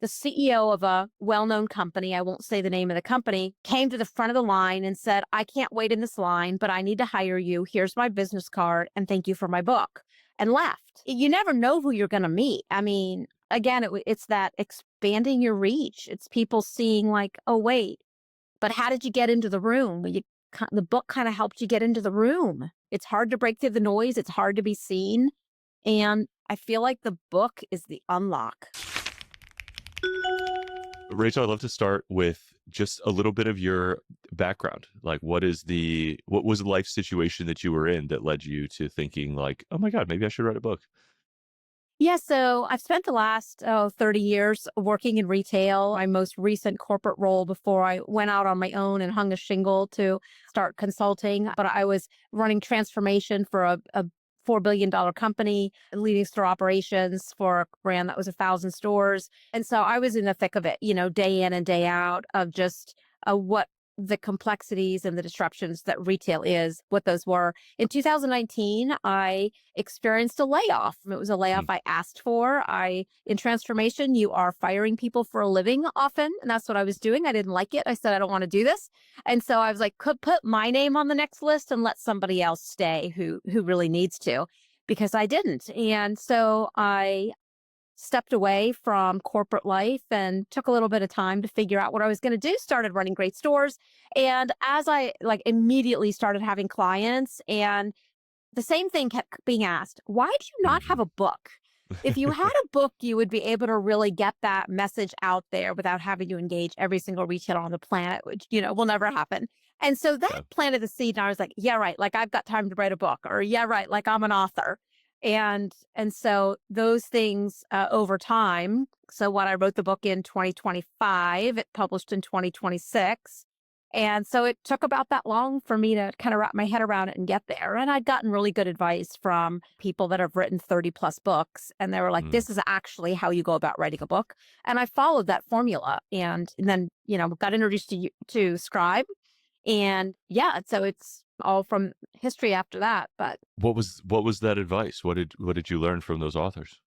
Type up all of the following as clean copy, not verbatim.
the CEO of a well-known company, I won't say the name of the company, came to the front of the line and said, I can't wait in this line, but I need to hire you. Here's my business card and thank you for my book, and left. You never know who you're going to meet. I mean, again, it's that expanding your reach. It's people seeing like, oh, wait, but how did you get into the room? Well, the book kind of helped you get into the room. It's hard to break through the noise. It's hard to be seen. And I feel like the book is the unlock. Rachel, I'd love to start with just a little bit of your background. Like, what was the life situation that you were in that led you to thinking like, oh my God, maybe I should write a book? Yeah, so I've spent the last 30 years working in retail. My most recent corporate role before I went out on my own and hung a shingle to start consulting. But I was running transformation for a $4 billion company, leading store operations for a brand that was 1,000 stores. And so I was in the thick of it, day in and day out of just what the complexities and the disruptions that retail is, what those were. In 2019, I experienced a layoff. It was a layoff I asked for. In transformation, you are firing people for a living often. And that's what I was doing. I didn't like it. I said, I don't want to do this. And so I was like, could put my name on the next list and let somebody else stay who really needs to, because I didn't. And so I stepped away from corporate life and took a little bit of time to figure out what I was going to do, started running great stores. And as I immediately started having clients, and the same thing kept being asked, why do you not have a book? If you had a book, you would be able to really get that message out there without having to engage every single retailer on the planet, which, will never happen. And so that planted the seed. And I was like, yeah, right. Like I've got time to write a book, or yeah, right. Like I'm an author. And so those things over time. So when I wrote the book in 2025, it published in 2026. And so it took about that long for me to kind of wrap my head around it and get there. And I'd gotten really good advice from people that have written 30 plus books. And they were like, this is actually how you go about writing a book. And I followed that formula, and then, got introduced to Scribe. And yeah, so it's all from history after that. But What was that advice? What did you learn from those authors?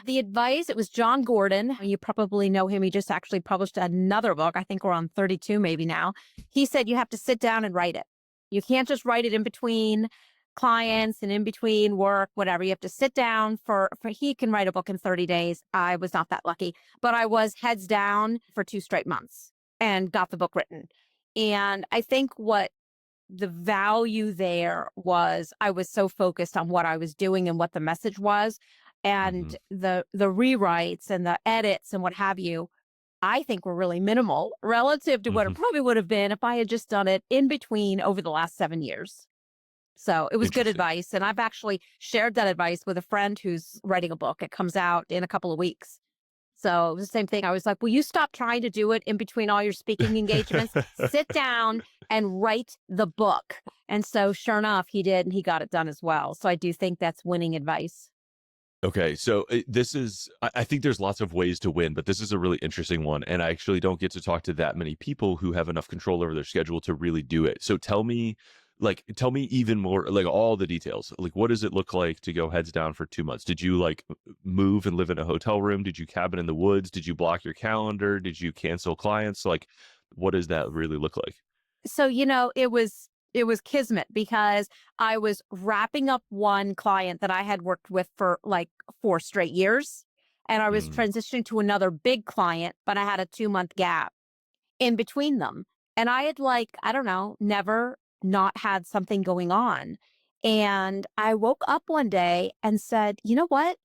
the advice, it was John Gordon. You probably know him. He just actually published another book. I think we're on 32 maybe now. He said you have to sit down and write it. You can't just write it in between clients and in between work, whatever. You have to sit down for he can write a book in 30 days. I was not that lucky, but I was heads down for 2 straight months and got the book written. And I think what the value there was, I was so focused on what I was doing and what the message was, and the rewrites and the edits and what have you, I think were really minimal relative to what it probably would have been if I had just done it in between over the last 7 years. So it was good Interesting. advice. And I've actually shared that advice with a friend who's writing a book. It comes out in a couple of weeks. So it was the same thing. I was like, will you stop trying to do it in between all your speaking engagements? Sit down and write the book. And so sure enough, he did, and he got it done as well. So I do think that's winning advice. Okay, so this is, I think there's lots of ways to win, but this is a really interesting one. And I actually don't get to talk to that many people who have enough control over their schedule to really do it. So tell me even more, like all the details. Like, what does it look like to go heads down for 2 months? Did you move and live in a hotel room? Did you cabin in the woods? Did you block your calendar? Did you cancel clients? Like, what does that really look like? So, it was kismet, because I was wrapping up one client that I had worked with for like 4 straight years. And I was Mm, transitioning to another big client, but I had a 2-month gap in between them. And I had I don't know, never not had something going on. And I woke up one day and said, you know what?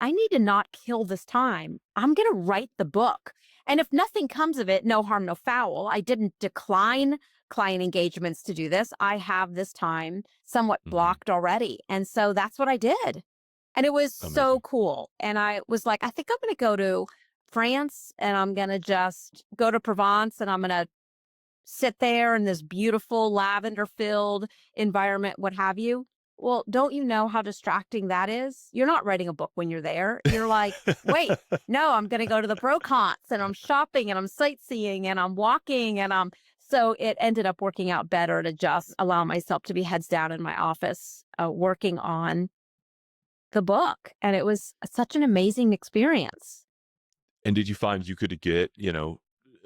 I need to not kill this time. I'm going to write the book. And if nothing comes of it, no harm, no foul. I didn't decline client engagements to do this. I have this time somewhat mhm. blocked already. And so that's what I did. And it was so Amazing. cool. And I was like, I think I'm going to go to France, and I'm going to just go to Provence, and I'm going to sit there in this beautiful lavender filled environment, what have you. Well, don't you know how distracting that is? You're not writing a book when you're there. You're like, wait, no, I'm going to go to the Brocants, and I'm shopping, and I'm sightseeing, and I'm walking, so it ended up working out better to just allow myself to be heads down in my office, working on the book. And it was such an amazing experience. And did you find you could get,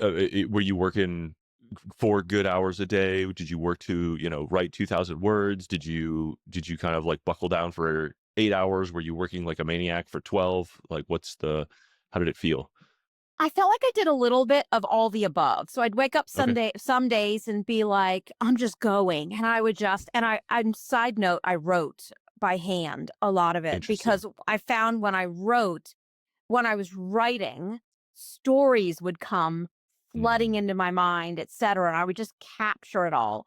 were you working 4 good hours a day? Did you work to, write 2,000 words? Did you kind of like buckle down for 8 hours? Were you working like a maniac for 12? Like how did it feel? I felt like I did a little bit of all the above. So I'd wake up Okay. some days and be like, I'm just going. And I would just, and I'm side note, I wrote by hand a lot of it Interesting. because I found when I was writing, stories would come flooding Mhm. into my mind, et cetera. And I would just capture it all.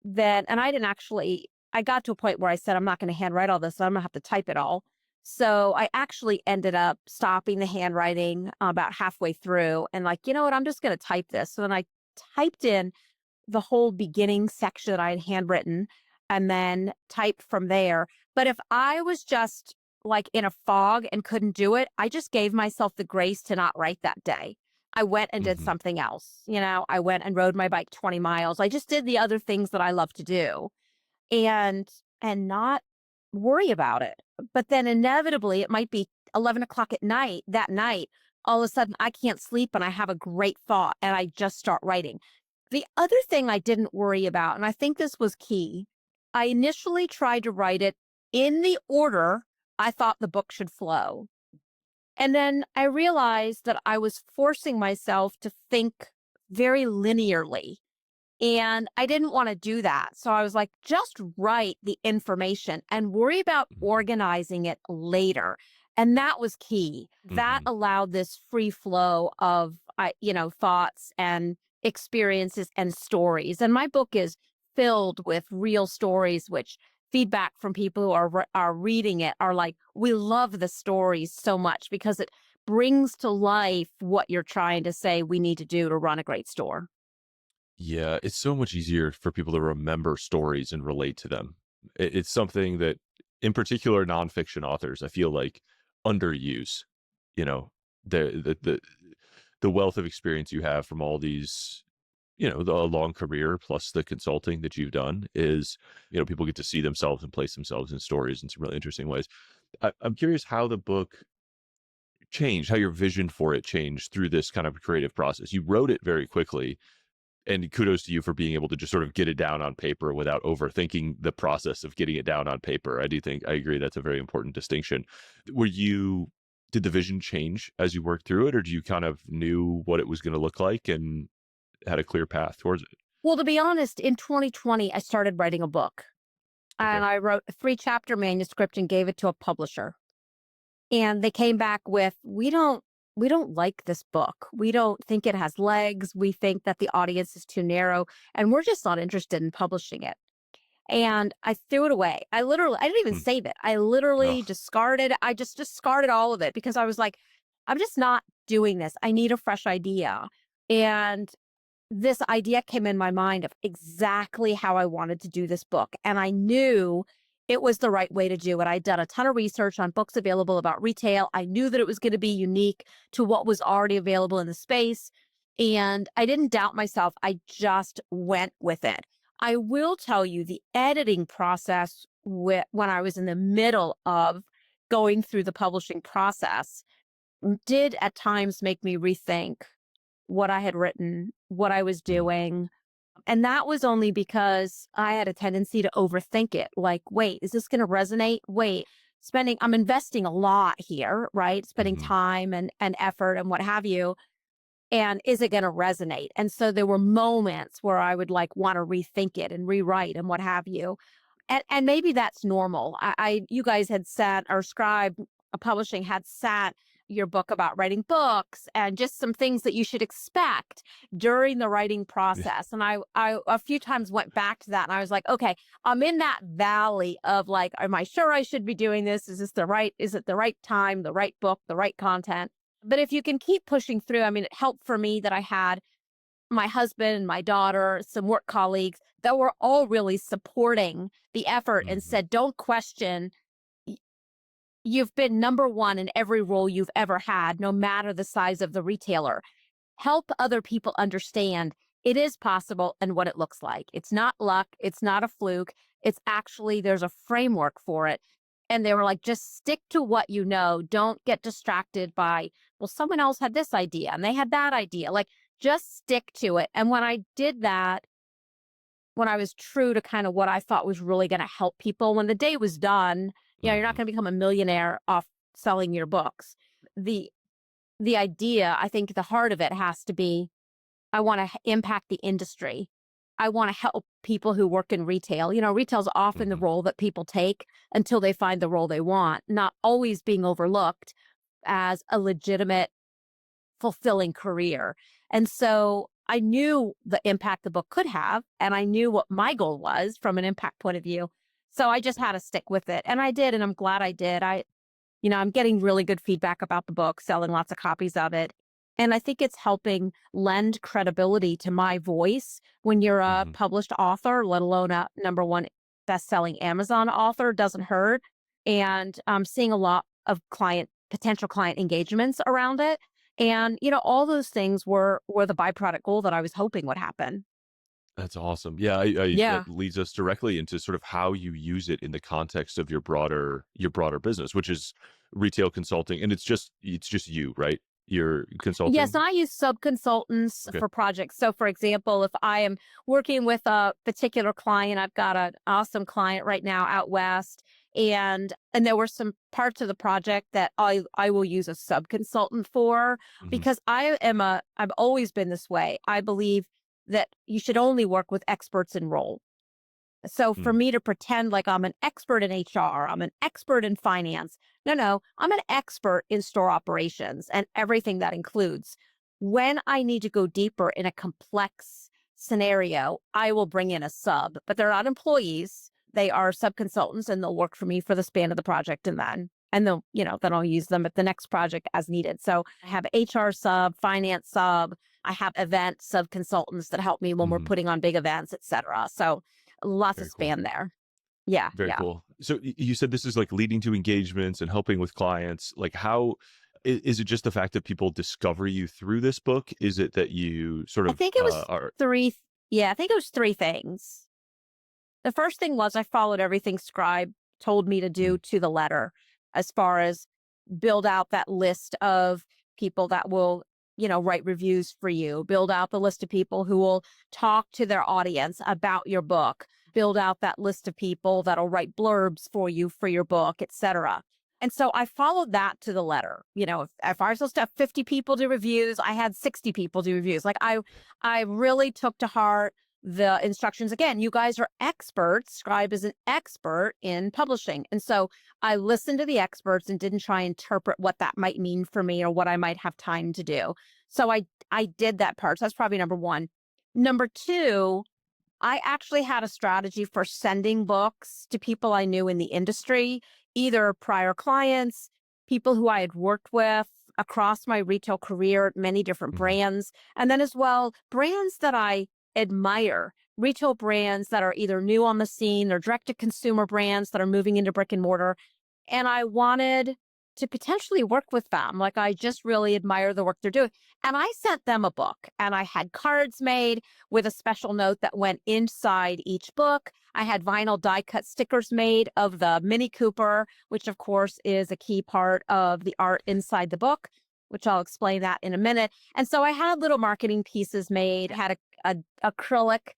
And I didn't actually, I got to a point where I said, I'm not going to handwrite all this. So I'm going to have to type it all. So I actually ended up stopping the handwriting about halfway through and like, you know what, I'm just going to type this. So then I typed in the whole beginning section that I had handwritten and then typed from there. But if I was just like in a fog and couldn't do it, I just gave myself the grace to not write that day. I went and did Mhm. something else. I went and rode my bike 20 miles. I just did the other things that I love to do and not worry about it. But then inevitably it might be 11 o'clock at night that night. All of a sudden I can't sleep and I have a great thought and I just start writing. The other thing I didn't worry about, and I think this was key, I initially tried to write it in the order I thought the book should flow. And then I realized that I was forcing myself to think very linearly and I didn't want to do that. So I was like, just write the information and worry about Mhm. organizing it later. And that was key. That Mhm. allowed this free flow of, thoughts and experiences and stories. And my book is filled with real stories, which feedback from people who are reading it are like, we love the stories so much because it brings to life what you're trying to say we need to do to run a great store. Yeah, it's so much easier for people to remember stories and relate to them. It's something that, in particular, nonfiction authors, I feel like underuse. You know, the wealth of experience you have from all these, the long career plus the consulting that you've done is, people get to see themselves and place themselves in stories in some really interesting ways. I'm curious how the book changed, how your vision for it changed through this kind of creative process. You wrote it very quickly, and kudos to you for being able to just sort of get it down on paper without overthinking the process of getting it down on paper. I agree that's a very important distinction. Were you did the vision change as you worked through it, or do you kind of knew what it was going to look like and had a clear path towards it? Well, to be honest, in 2020, I started writing a book Okay. and I wrote a 3-chapter manuscript and gave it to a publisher. And they came back with, we don't like this book. We don't think it has legs. We think that the audience is too narrow and we're just not interested in publishing it. And I threw it away. I didn't even Hmm. save it. I literally Oh, discarded, I just discarded all of it because I was like, I'm just not doing this. I need a fresh idea. And this idea came in my mind of exactly how I wanted to do this book. And I knew it was the right way to do it. I'd done a ton of research on books available about retail. I knew that it was going to be unique to what was already available in the space. And I didn't doubt myself. I just went with it. I will tell you the editing process when I was in the middle of going through the publishing process did at times make me rethink what I had written, what I was mm, doing. And that was only because I had a tendency to overthink it. Like, wait, is this going to resonate? Wait, I'm investing a lot here, right? Spending mhm. time and effort and what have you. And is it going to resonate? And so there were moments where I would like want to rethink it and rewrite and what have you. And maybe that's normal. You guys had sat or Scribe Publishing had sat your book about writing books and just some things that you should expect during the writing process. And I a few times went back to that and I was like, okay, I'm in that valley of like, am I sure I should be doing this? Is it the right time, the right book, the right content? But if you can keep pushing through, I mean, it helped for me that I had my husband, my daughter, some work colleagues that were all really supporting the effort and Mhm. said, don't question. y- You've been number one in every role you've ever had, no matter the size of the retailer. Help other people understand it is possible and what it looks like. It's not luck. It's not a fluke. It's actually, there's a framework for it. And they were like, just stick to what you know. Don't get distracted by well, someone else had this idea and they had that idea. Like, just stick to it. And when I did that, when I was true to kind of what I thought was really going to help people, when the day was done, you're not Mhm. going to become a millionaire off selling your books. The the idea, I think the heart of it has to be, I want to impact the industry. I want to help people who work in retail. Retail's often the Mhm. role that people take until they find the role they want, not always being overlooked as a legitimate, fulfilling career. And so I knew the impact the book could have, and I knew what my goal was from an impact point of view. So I just had to stick with it. And I did, and I'm glad I did. I'm getting really good feedback about the book, selling lots of copies of it. And I think it's helping lend credibility to my voice when you're a Mhm. published author, let alone a number one best-selling Amazon author, doesn't hurt. And I'm seeing a lot of potential client engagements around it. And, all those things were the byproduct goal that I was hoping would happen. That's awesome. Yeah, I that Yeah. leads us directly into sort of how you use it in the context of your broader business, which is retail consulting, and it's just you, right? You're Yes, consulting? and I use sub-consultants Okay. for projects. So, for example, if I am working with a particular client, I've got an awesome client right now out west, and there were some parts of the project that I will use a sub-consultant for, Mhm. because I've always been this way. I believe that you should only work with experts in role. So for Mm. me to pretend like I'm an expert in HR, I'm an expert in finance. No, no, I'm an expert in store operations and everything that includes. When I need to go deeper in a complex scenario, I will bring in a sub, but they're not employees. They are sub consultants and they'll work for me for the span of the project, then I'll use them at the next project as needed. So I have HR sub, finance sub, I have event sub consultants that help me when we're Mhm. putting on big events, et cetera. So lots of Very cool. span there. Yeah, Very yeah. cool. So you said this is like leading to engagements and helping with clients. Like how is it just the fact that people discover you through this book? Is it that you sort I of think it was are 3 yeah, I think it was 3 things. The first thing was I followed everything Scribe told me to do mm, to the letter, as far as build out that list of people that will, write reviews for you, build out the list of people who will talk to their audience about your book, build out that list of people that'll write blurbs for you for your book, etc. And so I followed that to the letter. If I was supposed to have 50 people do reviews, I had 60 people do reviews. Like I really took to heart the instructions. Again, you guys are experts. Scribe is an expert in publishing. And so I listened to the experts and didn't try and interpret what that might mean for me or what I might have time to do. So I did that part. So that's probably number one. Number two, I actually had a strategy for sending books to people I knew in the industry, either prior clients, people who I had worked with across my retail career at many different mhm. brands, and then as well, brands that I admire, retail brands that are either new on the scene or direct to consumer brands that are moving into brick and mortar, and I wanted to potentially work with them. Like, I just really admire the work they're doing. And I sent them a book, and I had cards made with a special note that went inside each book. I had vinyl die cut stickers made of the Mini Cooper, which of course is a key part of the art inside the book, which I'll explain that in a minute. And so I had little marketing pieces made, had a acrylic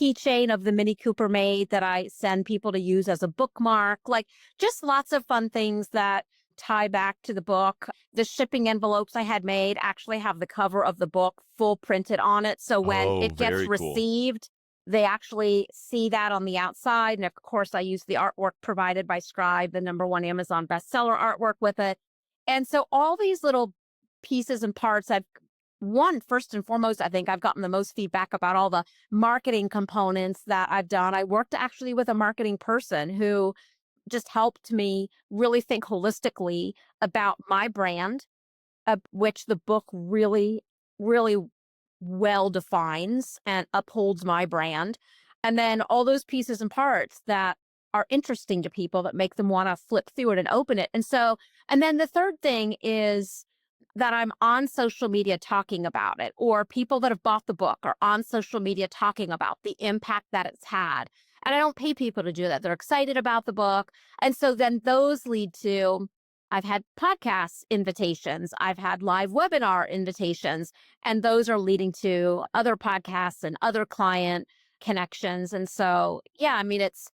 keychain of the Mini Cooper made that I send people to use as a bookmark. Like, just lots of fun things that tie back to the book. The shipping envelopes I had made actually have the cover of the book full printed on it. So when Oh, it gets very cool. received, they actually see that on the outside. And of course, I use the artwork provided by Scribe, the number one Amazon bestseller artwork with it. And so all these little pieces and parts, first and foremost, I think I've gotten the most feedback about all the marketing components that I've done. I worked actually with a marketing person who just helped me really think holistically about my brand, which the book really, really well defines and upholds my brand. And then all those pieces and parts that are interesting to people that make them want to flip through it and open it. And then the third thing is that I'm on social media talking about it, or people that have bought the book are on social media talking about the impact that it's had. And I don't pay people to do that. They're excited about the book. And so then those lead to I've had podcast invitations. I've had live webinar invitations, and those are leading to other podcasts and other client connections. And so, yeah, I mean, it's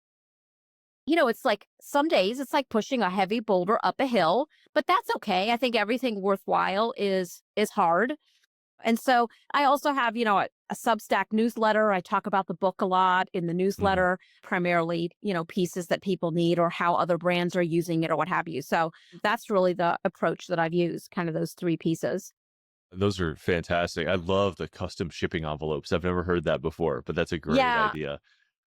like some days it's like pushing a heavy boulder up a hill, but that's okay. I think everything worthwhile is hard. And so I also have, a Substack newsletter. I talk about the book a lot in the Mhm. newsletter, primarily, pieces that people need or how other brands are using it or what have you. So that's really the approach that I've used, kind of those three pieces. Those are fantastic. I love the custom shipping envelopes. I've never heard that before, but that's a great Yeah. idea.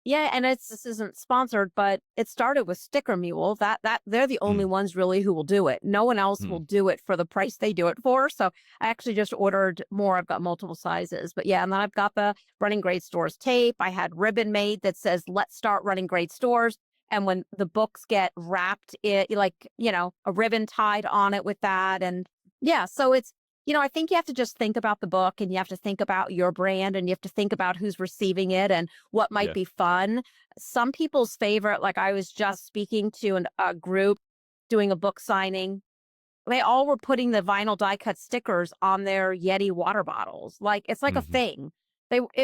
Yeah, and this isn't sponsored, but it started with Sticker Mule. That they're the only Mm, ones really who will do it. No one else mm. will do it for the price they do it for. So I actually just ordered more. I've got multiple sizes. But yeah, and then I've got the Running Great Stores tape. I had ribbon made that says "Let's start running great stores." And when the books get wrapped, a ribbon tied on it with that. And yeah, so I think you have to just think about the book and you have to think about your brand and you have to think about who's receiving it and what might Yeah. be fun. Some people's favorite, like I was just speaking to a group doing a book signing. They all were putting the vinyl die cut stickers on their Yeti water bottles. Like it's like a Mhm. thing.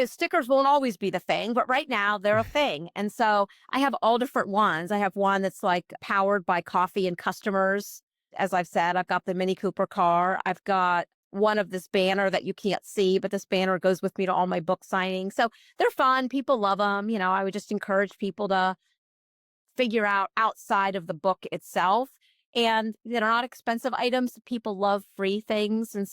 Stickers won't always be the thing, but right now they're a thing. And so I have all different ones. I have one that's like powered by coffee and customers. As I've said, I've got the Mini Cooper car. I've got one of this banner that you can't see, but this banner goes with me to all my book signings. So they're fun. People love them. I would just encourage people to figure out outside of the book itself. And they're not expensive items. People love free things. And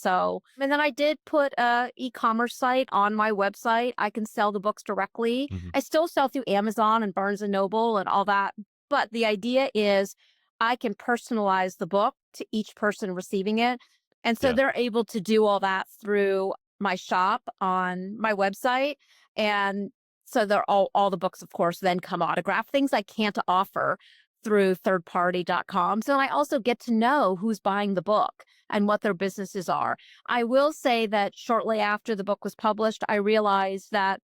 then I did put a e-commerce site on my website. I can sell the books directly. Mhm. I still sell through Amazon and Barnes and Noble and all that. But the idea is I can personalize the book to each person receiving it. And so Yeah. they're able to do all that through my shop on my website. And so they're all the books, of course, then come autographed, things I can't offer through thirdparty.com. So I also get to know who's buying the book and what their businesses are. I will say that shortly after the book was published, I realized that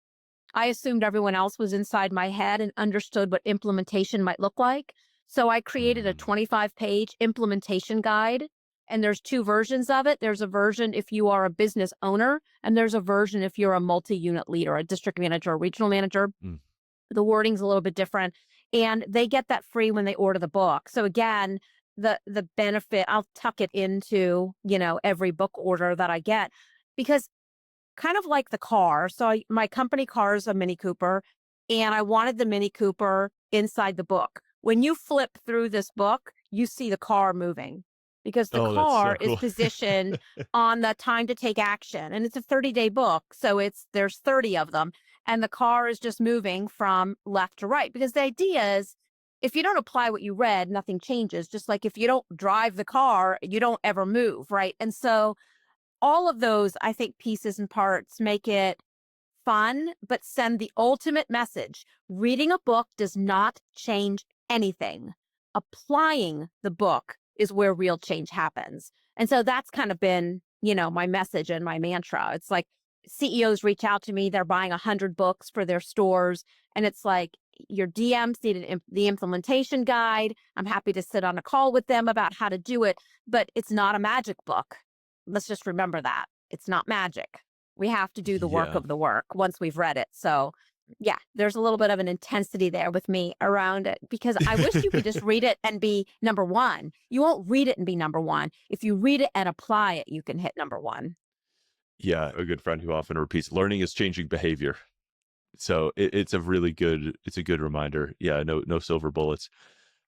I assumed everyone else was inside my head and understood what implementation might look like. So I created a Mm. 25-page implementation guide. And there's two versions of it. There's a version if you are a business owner, and there's a version if you're a multi-unit leader, a district manager, a regional manager. Mm. The wording's a little bit different. And they get that free when they order the book. So again, the benefit, I'll tuck it into, every book order that I get because kind of like the car. So my company car is a Mini Cooper, and I wanted the Mini Cooper inside the book. When you flip through this book, you see the car moving because the Oh, that's so car is cool. positioned on the time to take action. And it's a 30-day book. So there's 30 of them. And the car is just moving from left to right because the idea is if you don't apply what you read, nothing changes. Just like if you don't drive the car, you don't ever move. Right. And so all of those, I think, pieces and parts make it fun, but send the ultimate message. Reading a book does not change anything. Applying the book is where real change happens. And so that's kind of been, my message and my mantra. It's like CEOs reach out to me, they're buying 100 books for their stores. And it's like, your DMs need the implementation guide. I'm happy to sit on a call with them about how to do it, but it's not a magic book. Let's just remember that. It's not magic. We have to do the work Yeah. of the work once we've read it. So, yeah, there's a little bit of an intensity there with me around it because I wish you could just read it and be number one. You won't read it and be number one. If you read it and apply it, you can hit number one. Yeah, a good friend who often repeats, "Learning is changing behavior." So it's a good reminder. Yeah, no silver bullets.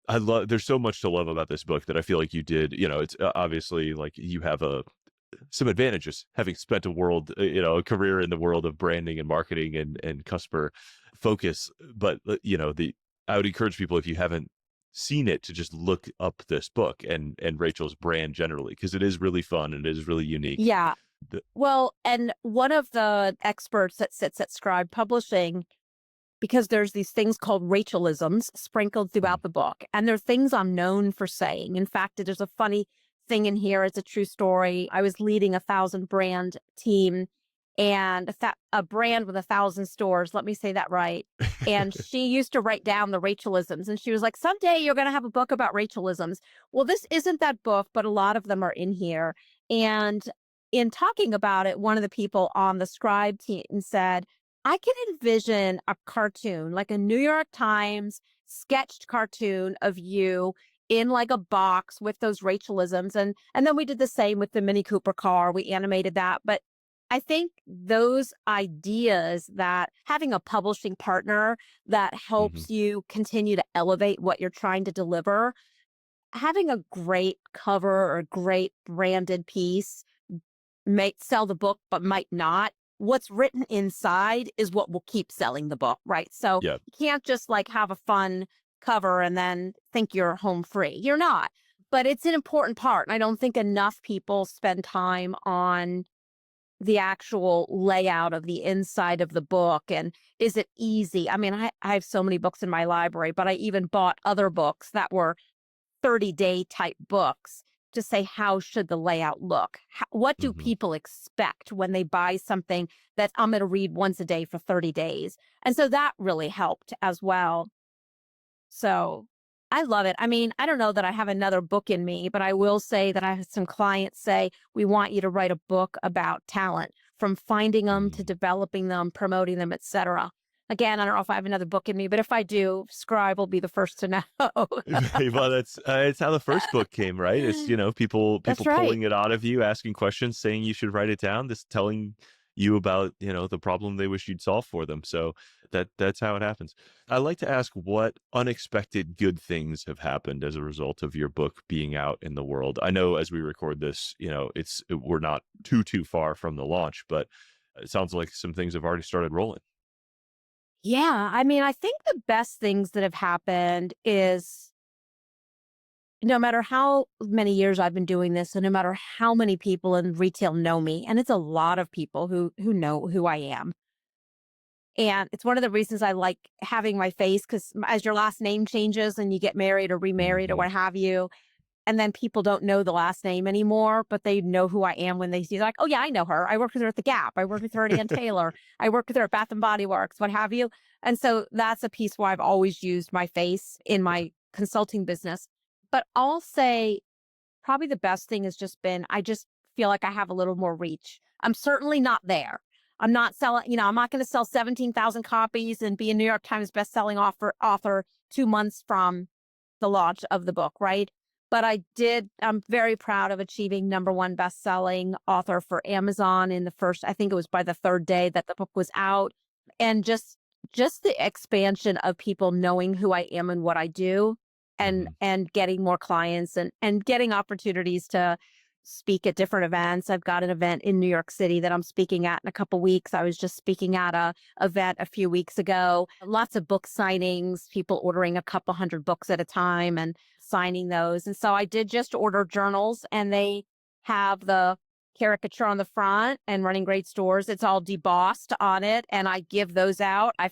I love there's so much to love about this book that I feel like you did, it's obviously like you have some advantages having spent a career in the world of branding and marketing and customer focus. But I would encourage people if you haven't seen it to just look up this book and Rachel's brand generally because it is really fun and it is really unique. Yeah. The, Well, and one of the experts that sits at Scribe Publishing, because there's these things called Rachelisms sprinkled mm, throughout the book, and they're things I'm known for saying. In fact, there's a funny thing in here. It's a true story. I was leading a 1,000 brand team, and a brand with 1,000 stores. Let me say that right. And she used to write down the Rachelisms, and she was like, "Someday you're going to have a book about Rachelisms." Well, this isn't that book, but a lot of them are in here. And in talking about it, one of the people on the Scribe team said, "I can envision a cartoon, like a New York Times sketched cartoon of you in like a box with those Rachelisms." And then we did the same with the Mini Cooper car. We animated that. But I think those ideas, that having a publishing partner that Hmm. helps you continue to elevate what you're trying to deliver, having a great cover or a great branded piece might sell the book, but might not. What's written inside is what will keep selling the book, right? So Yeah. you can't just like have a fun cover and then think you're home free. You're not. But it's an important part. And I don't think enough people spend time on the actual layout of the inside of the book. And is it easy? I mean, I have so many books in my library, but I even bought other books that were 30-day type books to say, how should the layout look? What do Hmm. people expect when they buy something that I'm going to read once a day for 30 days? And so that really helped as well. So I love it. I mean, I don't know that I have another book in me, but I will say that I have some clients say, "We want you to write a book about talent, from finding them to developing them, promoting them, etc." Again, I don't know if I have another book in me, but if I do, Scribe will be the first to know. Well, that's it's how the first book came, right? It's people That's right. pulling it out of you, asking questions, saying you should write it down, just telling you about the problem they wish you'd solve for them. So that's how it happens. I like to ask what unexpected good things have happened as a result of your book being out in the world. I know as we record this, we're not too far from the launch, but it sounds like some things have already started rolling. Yeah. I mean, I think the best things that have happened is, no matter how many years I've been doing this, and no matter how many people in retail know me, and it's a lot of people who know who I am. And it's one of the reasons I like having my face, because as your last name changes and you get married or remarried or Hmm. what have you, and then people don't know the last name anymore, but they know who I am when they see, like, "Oh yeah, I know her. I worked with her at the Gap. I worked with her at Ann Taylor. I worked with her at Bath and Body Works, what have you." And so that's a piece where I've always used my face in my consulting business. But I'll say probably the best thing has just been, I just feel like I have a little more reach. I'm certainly not there. I'm not selling, I'm not going to sell 17,000 copies and be a New York Times bestselling author 2 months from the launch of the book, right? But I'm very proud of achieving number one best-selling author for Amazon in the first, I think it was by the third day that the book was out. And just the expansion of people knowing who I am and what I do, and Hmm. getting more clients, and getting opportunities to speak at different events. I've got an event in New York City that I'm speaking at in a couple weeks. I was just speaking at a event a few weeks ago. Lots of book signings, people ordering a couple hundred books at a time and signing those. And so I did just order journals, and they have the caricature on the front and Running Great Stores. It's all debossed on it, and I give those out. I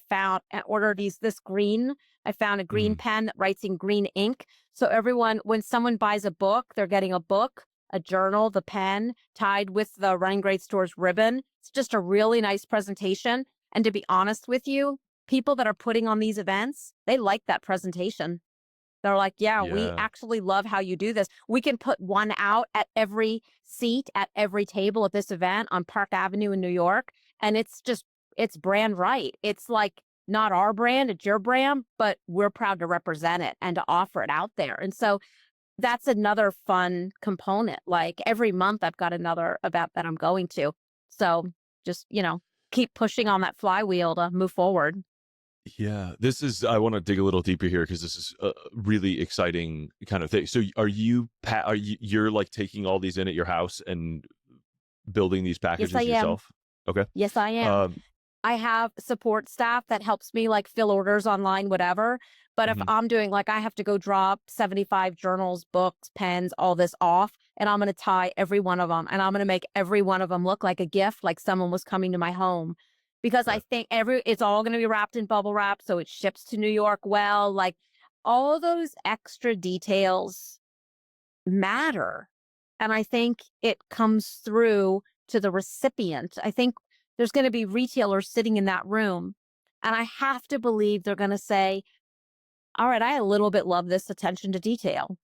ordered this green. I found a green Hmm. pen that writes in green ink. So everyone, when someone buys a book, they're getting a book, a journal, the pen tied with the Running Great Stores ribbon. It's just a really nice presentation. And to be honest with you, people that are putting on these events, they like that presentation. They're like, "Yeah, we Yeah. actually love how you do this. We can put one out at every seat, at every table at this event on Park Avenue in New York. And it's brand right. It's like not our brand, it's your brand, but we're proud to represent it and to offer it out there." And so that's another fun component. Like every month, I've got another event that I'm going to. So just, keep pushing on that flywheel to move forward. Yeah, I want to dig a little deeper here because this is a really exciting kind of thing. So you're like taking all these in at your house and building these Yes, I packages am. yourself? Okay. Yes, I am. Um, I have support staff that helps me like fill orders online, whatever. But if mhm, I'm doing, like, I have to go drop 75 journals, books, pens, all this off, and I'm going to tie every one of them, and I'm going to make every one of them look like a gift, like someone was coming to my home. Because I yeah, think it's all going to be wrapped in bubble wrap. So it ships to New York well. Like all those extra details matter. And I think it comes through to the recipient. I think there's going to be retailers sitting in that room. And I have to believe they're going to say, all right, I a little bit love this attention to detail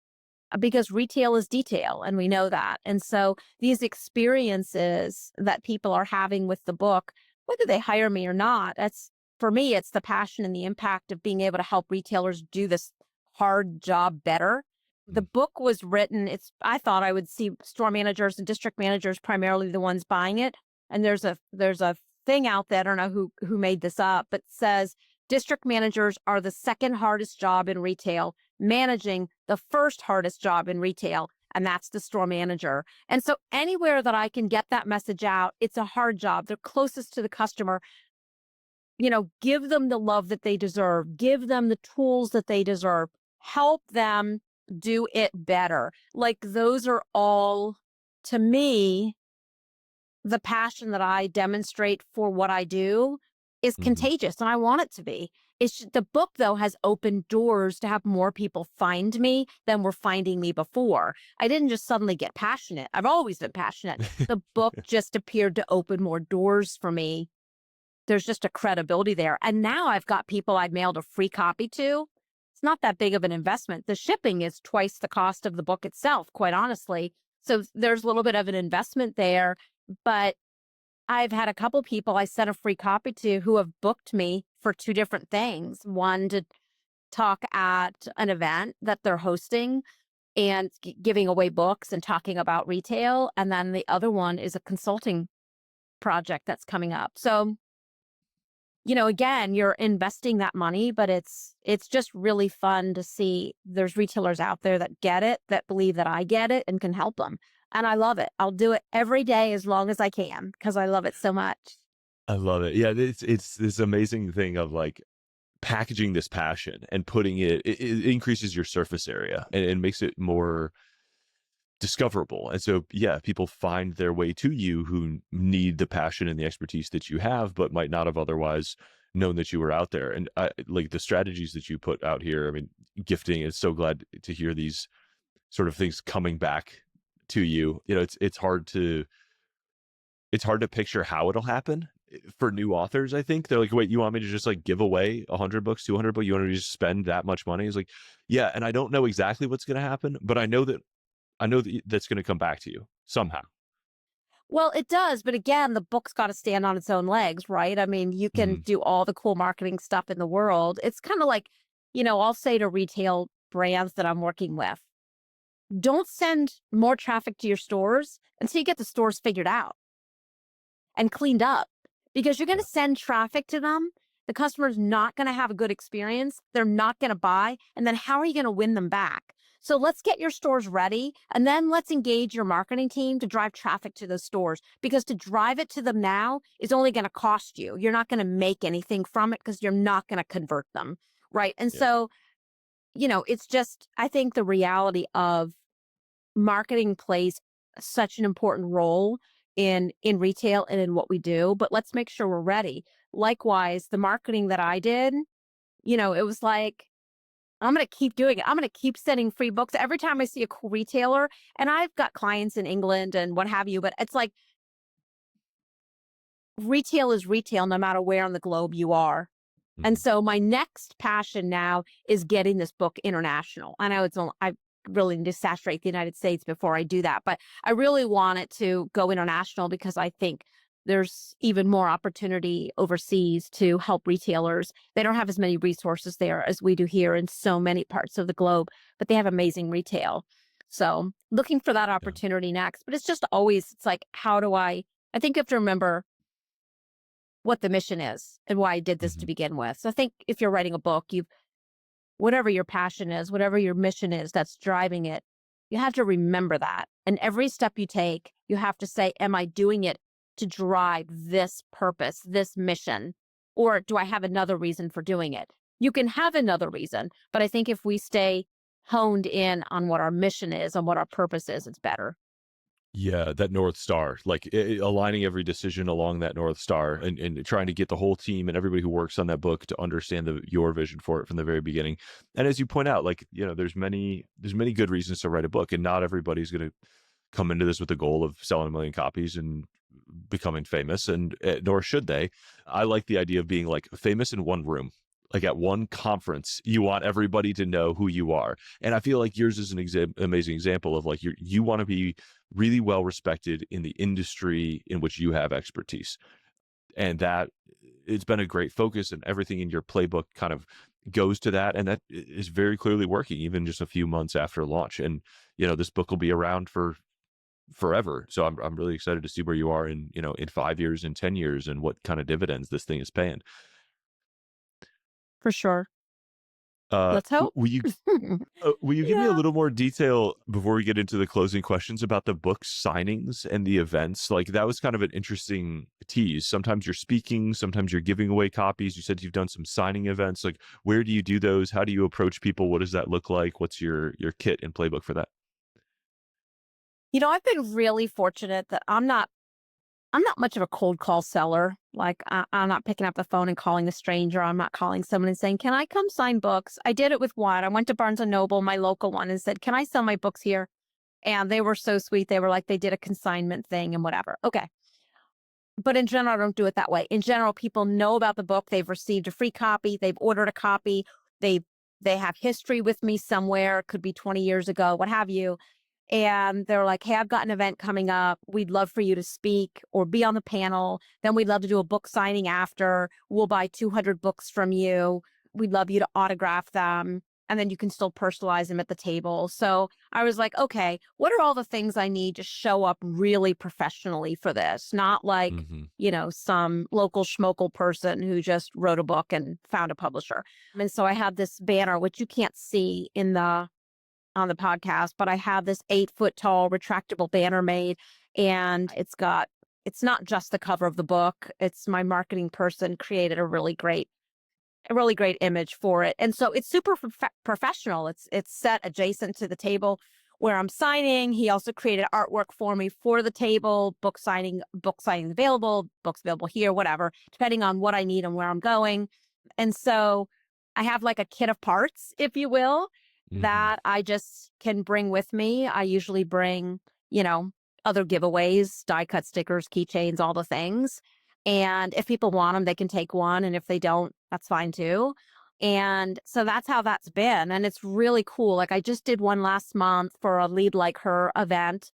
because retail is detail and we know that. And so these experiences that people are having with the book, whether they hire me or not, that's for me, it's the passion and the impact of being able to help retailers do this hard job better. The Mm. book was written, I thought I would see store managers and district managers primarily the ones buying it. And there's a thing out there, I don't know who made this up, but says district managers are the second hardest job in retail, managing the first hardest job in retail, and that's the store manager. And so anywhere that I can get that message out, it's a hard job. They're closest to the customer. Give them the love that they deserve, give them the tools that they deserve, help them do it better. Like those are all, to me, the passion that I demonstrate for what I do is Mhm. contagious, and I want it to be. The book, though, has opened doors to have more people find me than were finding me before. I didn't just suddenly get passionate. I've always been passionate. The book just appeared to open more doors for me. There's just a credibility there. And now I've got people I've mailed a free copy to. It's not that big of an investment. The shipping is twice the cost of the book itself, quite honestly. So there's a little bit of an investment there. But I've had a couple people I sent a free copy to who have booked me for two different things. One to talk at an event that they're hosting and giving away books and talking about retail. And then the other one is a consulting project that's coming up. So again, you're investing that money, but it's just really fun to see there's retailers out there that get it, that believe that I get it and can help them. And I love it. I'll do it every day as long as I can because I love it so much. I love it. Yeah, it's this amazing thing of like packaging this passion and putting it increases your surface area and makes it more discoverable. And so, yeah, people find their way to you who need the passion and the expertise that you have, but might not have otherwise known that you were out there. And like the strategies that you put out here, I mean, gifting is so glad to hear these sort of things coming back to you. It's hard to picture how it'll happen for new authors. I think they're like, wait, you want me to just like give away 100 books, 200 books? You want me to just spend that much money? It's like, yeah. And I don't know exactly what's going to happen, but I know that that's going to come back to you somehow. Well, it does. But again, the book's got to stand on its own legs, right? I mean, you can Mhm. do all the cool marketing stuff in the world. It's kind of like, I'll say to retail brands that I'm working with, don't send more traffic to your stores until you get the stores figured out and cleaned up because you're going Yeah. to send traffic to them. The customer's not going to have a good experience. They're not going to buy. And then how are you going to win them back? So let's get your stores ready and then let's engage your marketing team to drive traffic to those stores because to drive it to them now is only going to cost you. You're not going to make anything from it because you're not going to convert them. Right. And Yeah. so, it's just, I think the reality of marketing plays such an important role in retail and in what we do, but let's make sure we're ready. Likewise, the marketing that I did, it was like, I'm going to keep doing it. I'm going to keep sending free books every time I see a cool retailer. And I've got clients in England and what have you, but it's like retail is retail no matter where on the globe you are. And Mhm. so my next passion now is getting this book international. I know I really need to saturate the United States before I do that, but I really want it to go international because I think there's even more opportunity overseas to help retailers. They don't have as many resources there as we do here in so many parts of the globe, but they have amazing retail. So looking for that Yeah. opportunity next, but it's like, I think you have to remember what the mission is and why I did this to Mhm. begin with. So I think if you're writing a book, whatever your passion is, whatever your mission is that's driving it, you have to remember that. And every step you take, you have to say, am I doing it to drive this purpose, this mission? Or do I have another reason for doing it? You can have another reason, but I think if we stay honed in on what our mission is, on what our purpose is, it's better. Yeah, that North Star, like aligning every decision along that North Star and trying to get the whole team and everybody who works on that book to understand your vision for it from the very beginning. And as you point out, like, there's many good reasons to write a book, and not everybody's going to come into this with the goal of selling a million copies and becoming famous, and nor should they. I like the idea of being like famous in one room. Like at one conference, you want everybody to know who you are. And I feel like yours is an amazing example of like you want to be really well respected in the industry in which you have expertise. And that it's been a great focus, and everything in your playbook kind of goes to that. And that is very clearly working, even just a few months after launch. And, this book will be around for forever. So I'm really excited to see where you are in, in 5 years, in 10 years, and what kind of dividends this thing is paying. For sure. Uh, Let's hope. will you will you give me a Yeah. little more detail before we get into the closing questions about the book signings and the events? Like that was kind of an interesting tease. Sometimes you're speaking, sometimes you're giving away copies. You said you've done some signing events. Like where do you do those? How do you approach people? What does that look like? What's your kit and playbook for that? I've been really fortunate that I'm not much of a cold call seller. Like I'm not picking up the phone and calling a stranger. I'm not calling someone and saying, "Can I come sign books?" I did it with one. I went to Barnes and Noble, my local one, and said, "Can I sell my books here?" And they were so sweet. They were like, they did a consignment thing and whatever. Okay. But in general, I don't do it that way. In general, people know about the book. They've received a free copy. They've ordered a copy. They they have history with me somewhere. It could be 20 years ago, what have you. And they're like, "Hey, I've got an event coming up. We'd love for you to speak or be on the panel. Then we'd love to do a book signing after. We'll buy 200 books from you. We'd love you to autograph them. And then you can still personalize them at the table." So I was like, okay, what are all the things I need to show up really professionally for this? Not like, Hmm. some local schmokel person who just wrote a book and found a publisher. And so I have this banner, which you can't see on the podcast, but I have this 8 foot tall retractable banner made, and it's not just the cover of the book. It's my marketing person created a really great image for it. And so it's super professional. It's set adjacent to the table where I'm signing. He also created artwork for me for the table, book signing available, books available here, whatever, depending on what I need and where I'm going. And so I have like a kit of parts, if you will, Hmm. that I just can bring with me. I usually bring, you know, other giveaways, die cut stickers, keychains, all the things. And if people want them, they can take one. And if they don't, that's fine too. And so that's how that's been. And it's really cool. Like I just did one last month for a Lead Like Her event,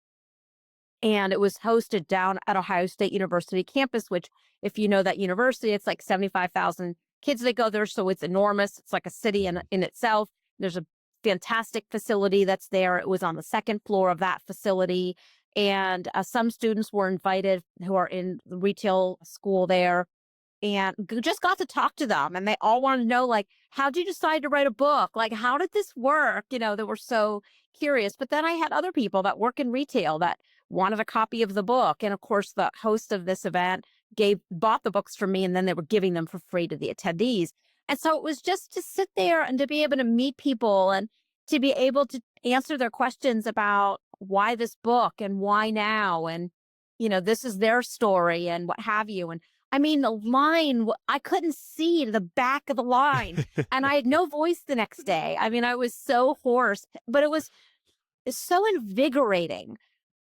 and it was hosted down at Ohio State University campus, which, if you know that university, it's like 75,000 kids that go there. So it's enormous. It's like a city Hmm. in itself. There's a fantastic facility that's there. It was on the second floor of that facility. And some students were invited who are in the retail school there, and just got to talk to them. And they all wanted to know, like, how did you decide to write a book? Like, how did this work? They were so curious. But then I had other people that work in retail that wanted a copy of the book. And of course, the host of this event bought the books from me, and then they were giving them for free to the attendees. And so it was just to sit there and to be able to meet people and to be able to answer their questions about why this book and why now. And, this is their story and what have you. And I mean, the line, I couldn't see the back of the line, and I had no voice the next day. I mean, I was so hoarse, but it's so invigorating.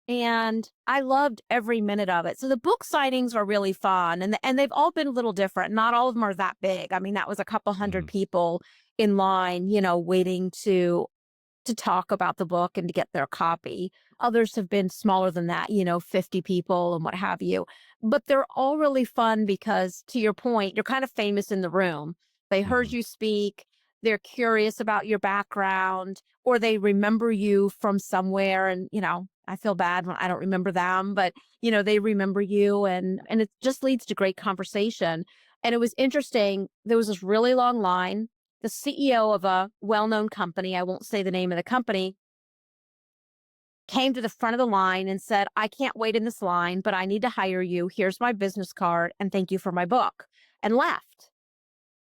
And I loved every minute of it. So the book signings are really fun, and they've all been a little different. Not all of them are that big. I mean, that was a couple hundred Hmm. people in line, waiting to talk about the book and to get their copy. Others have been smaller than that, 50 people and what have you. But they're all really fun because, to your point, you're kind of famous in the room. They heard Hmm. you speak, they're curious about your background, or they remember you from somewhere. And, I feel bad when I don't remember them, but, they remember you, and it just leads to great conversation. And it was interesting. There was this really long line. The CEO of a well-known company, I won't say the name of the company, came to the front of the line and said, "I can't wait in this line, but I need to hire you. Here's my business card and thank you for my book," and left.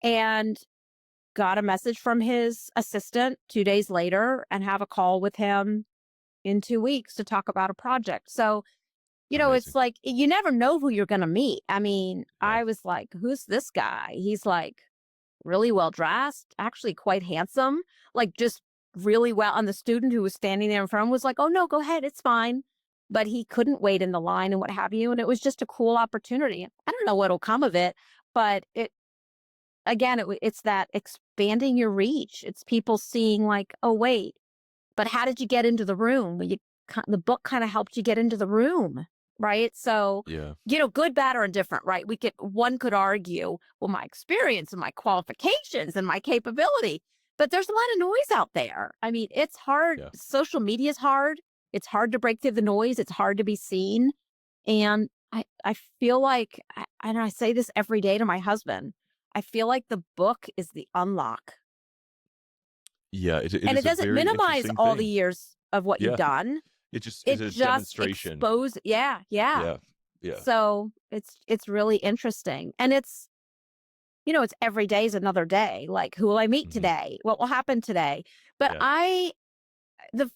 And got a message from his assistant 2 days later and have a call with him in 2 weeks to talk about a project. So, it's Amazing. like you never know who you're going to meet. I mean, Yeah. I was like, "Who's this guy?" He's like, really well dressed, actually quite handsome, like just really well. And the student who was standing there in front was like, "Oh no, go ahead, it's fine." but he couldn't wait in the line and what have you. And it was just a cool opportunity. I don't know what'll come of it, but it's that expanding your reach. It's people seeing like, oh, wait, but how did you get into the room? Well, the book kind of helped you get into the room, right? So, Yeah. good, bad, or indifferent, right? One could argue, well, my experience and my qualifications and my capability, but there's a lot of noise out there. I mean, it's hard. Yeah. Social media is hard. It's hard to break through the noise. It's hard to be seen. And I feel like, and I say this every day to my husband, I feel like the book is the unlock. Yeah. It And it is a doesn't very minimize interesting all the thing. years of what you've Yeah. done. It just is It a just demonstration. expose yeah, yeah. Yeah. Yeah. So it's really interesting. And it's every day is another day. Like, who will I meet Mhm. today? What will happen today? But Yeah. the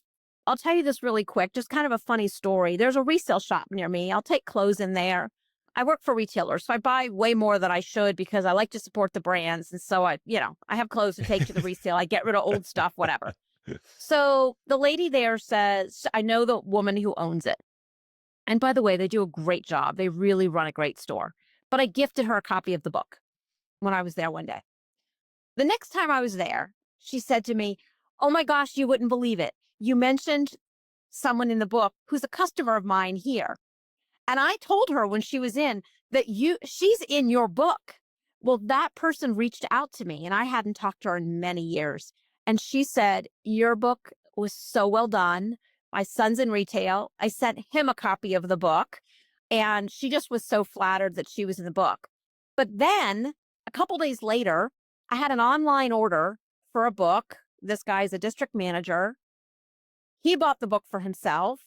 I'll tell you this really quick, just kind of a funny story. There's a resale shop near me. I'll take clothes in there. I work for retailers, so I buy way more than I should because I like to support the brands. And so I have clothes to take to the resale. I get rid of old stuff, whatever. So the lady there says, I know the woman who owns it. And by the way, they do a great job. They really run a great store. But I gifted her a copy of the book when I was there one day. The next time I was there, she said to me, oh my gosh, you wouldn't believe it. You mentioned someone in the book who's a customer of mine here. And I told her when she was in that she's in your book. Well, that person reached out to me and I hadn't talked to her in many years. And she said, your book was so well done. My son's in retail. I sent him a copy of the book. And she just was so flattered that she was in the book. But then a couple days later, I had an online order for a book. This guy's a district manager. He bought the book for himself,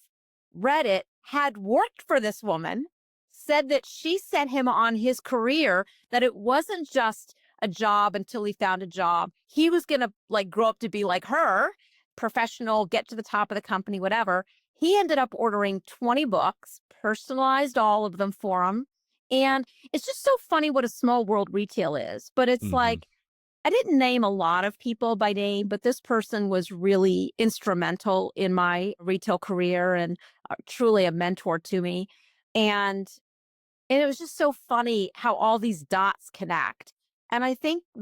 read it, had worked for this woman, said that she sent him on his career, that it wasn't just a job until he found a job. He was going to grow up to be like her, professional, get to the top of the company, whatever. He ended up ordering 20 books, personalized all of them for him. And it's just so funny what a small world retail is. But it's Mhm. like, I didn't name a lot of people by name, but this person was really instrumental in my retail career and truly a mentor to me. And it was just so funny how all these dots connect. And I think I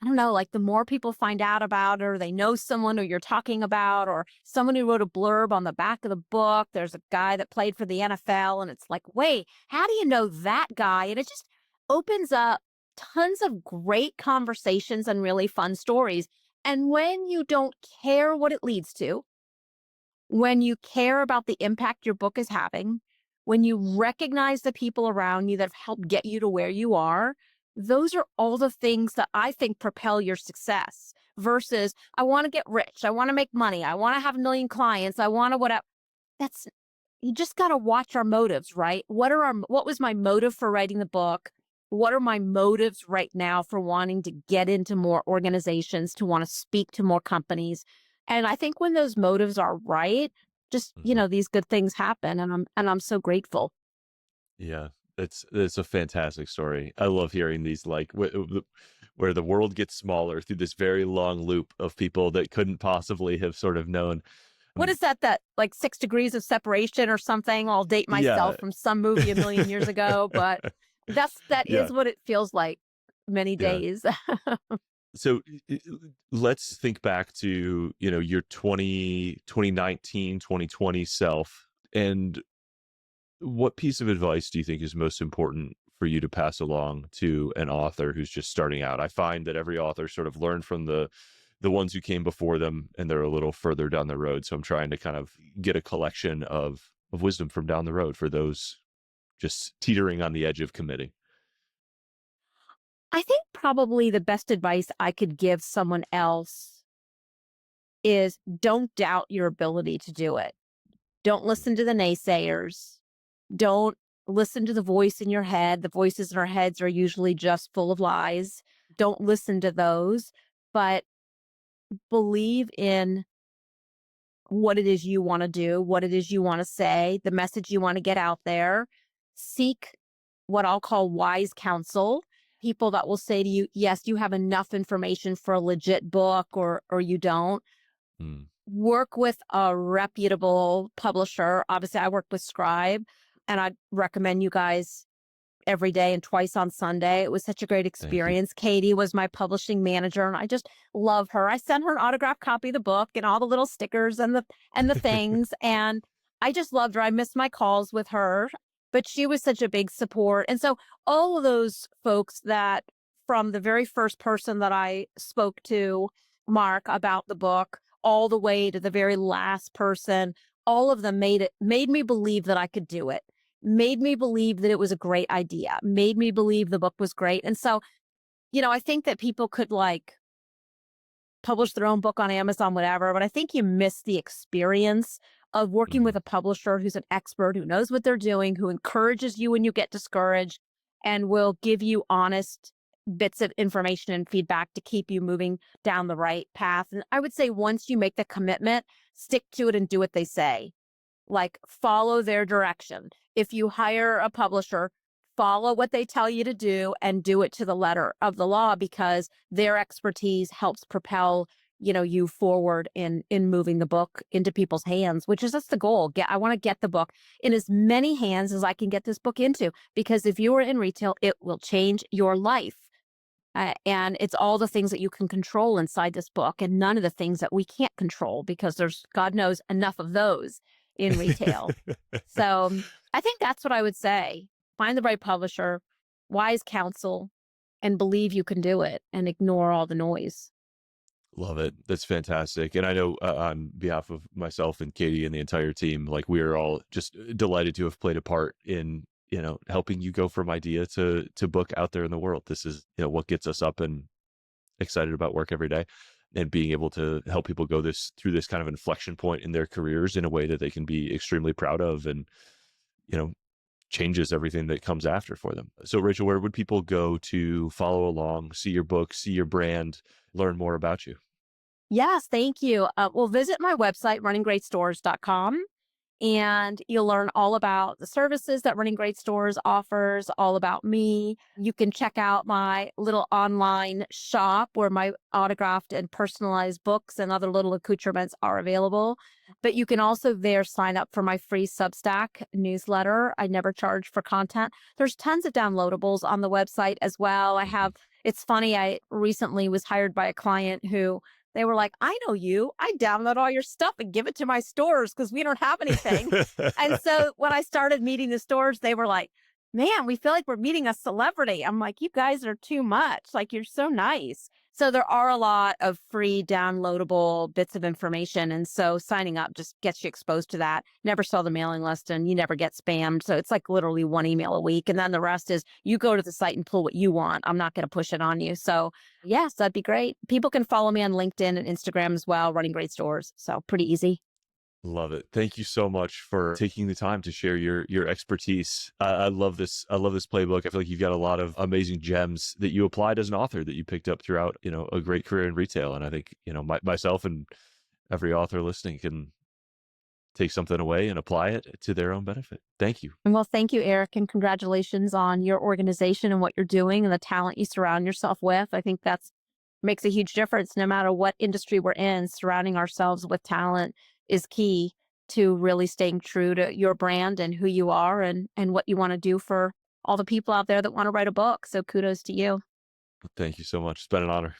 don't know, the more people find out about it, or they know someone who you're talking about, or someone who wrote a blurb on the back of the book. There's a guy that played for the NFL, and it's like, wait, how do you know that guy? And it just opens up tons of great conversations and really fun stories. And when you don't care what it leads to, when you care about the impact your book is having, when you recognize the people around you that have helped get you to where you are, those are all the things that I think propel your success versus I want to get rich. I want to make money. I want to have a million clients. I want to whatever. That's You just got to watch our motives, right? What was my motive for writing the book? What are my motives right now for wanting to get into more organizations, to want to speak to more companies? And I think when those motives are right, just, Mhm. these good things happen and I'm so grateful. Yeah, it's a fantastic story. I love hearing these where the world gets smaller through this very long loop of people that couldn't possibly have sort of known. What Um, is that 6 degrees of separation or something? I'll date yeah. myself from some movie a million years ago, but that Yeah. is what it feels like many Yeah. days. So let's think back to, your 2019, 2020 self, and what piece of advice do you think is most important for you to pass along to an author who's just starting out? I find that every author sort of learned from the ones who came before them, and they're a little further down the road. So I'm trying to kind of get a collection of wisdom from down the road for those just teetering on the edge of committing. I think probably the best advice I could give someone else is don't doubt your ability to do it. Don't listen to the naysayers. Don't listen to the voice in your head. The voices in our heads are usually just full of lies. Don't listen to those, but believe in what it is you want to do, what it is you want to say, the message you want to get out there. Seek what I'll call wise counsel, people that will say to you, yes, you have enough information for a legit book or you don't. Mm. work with a reputable publisher. Obviously, I work with Scribe, and I'd recommend you guys every day and twice on Sunday. It was such a great Thank you. experience. Katie was my publishing manager, and I just love her. I sent her an autographed copy of the book and all the little stickers and the things, and I just loved her. I missed my calls with her, but she was such a big support. And so all of those folks that from the very first person that I spoke to, Mark, about the book, all the way to the very last person, all of them made me believe that I could do it, made me believe that it was a great idea, made me believe the book was great. And so, I think that people could like publish their own book on Amazon, whatever, but I think you miss the experience of working with Mhm. a publisher who's an expert, who knows what they're doing, who encourages you when you get discouraged and will give you honest bits of information and feedback to keep you moving down the right path. And I would say once you make the commitment, stick to it and do what they say, like follow their direction. If you hire a publisher, follow what they tell you to do and do it to the letter of the law, because their expertise helps propel, you forward in moving the book into people's hands, which is just the goal. I want to get the book in as many hands as I can get this book into, because if you are in retail, it will change your life. And it's all the things that you can control inside this book, and none of the things that we can't control, because there's, God knows, enough of those in retail. So I think that's what I would say. Find the right publisher, wise counsel, and believe you can do it, and ignore all the noise. Love it. That's fantastic. And I know on behalf of myself and Katie and the entire team, like we are all just delighted to have played a part in, helping you go from idea to book out there in the world. This is, what gets us up and excited about work every day, and being able to help people go through this kind of inflection point in their careers in a way that they can be extremely proud of, and, you know, changes everything that comes after for them. So Rachel, where would people go to follow along, see your book, see your brand, learn more about you? Yes, thank you. Well, visit my website, runninggreatstores.com. And you'll learn all about the services that Running Great Stores offers, all about me. You can check out my little online shop where my autographed and personalized books and other little accoutrements are available. But you can also there sign up for my free Substack newsletter. I never charge for content. There's tons of downloadables on the website as well. Mhm. It's funny, I recently was hired by a client who they were like, I know you. I download all your stuff and give it to my stores because we don't have anything. And so when I started meeting the stores, they were like, man, we feel like we're meeting a celebrity. I'm like, you guys are too much. Like, you're so nice. So there are a lot of free downloadable bits of information. And so signing up just gets you exposed to that. Never saw the mailing list and you never get spammed. So it's like literally one email a week. And then the rest is you go to the site and pull what you want. I'm not going to push it on you. So yes, that'd be great. People can follow me on LinkedIn and Instagram as well, Running Great Stores. So pretty easy. Love it. Thank you so much for taking the time to share your expertise. I love this. I love this playbook. I feel like you've got a lot of amazing gems that you applied as an author that you picked up throughout, a great career in retail. And I think, myself and every author listening can take something away and apply it to their own benefit. Thank you. And well, thank you, Eric, and congratulations on your organization and what you're doing and the talent you surround yourself with. I think that's makes a huge difference no matter what industry we're in. Surrounding ourselves with talent is key to really staying true to your brand and who you are and what you want to do for all the people out there that want to write a book. So kudos to you. Thank you so much. It's been an honor.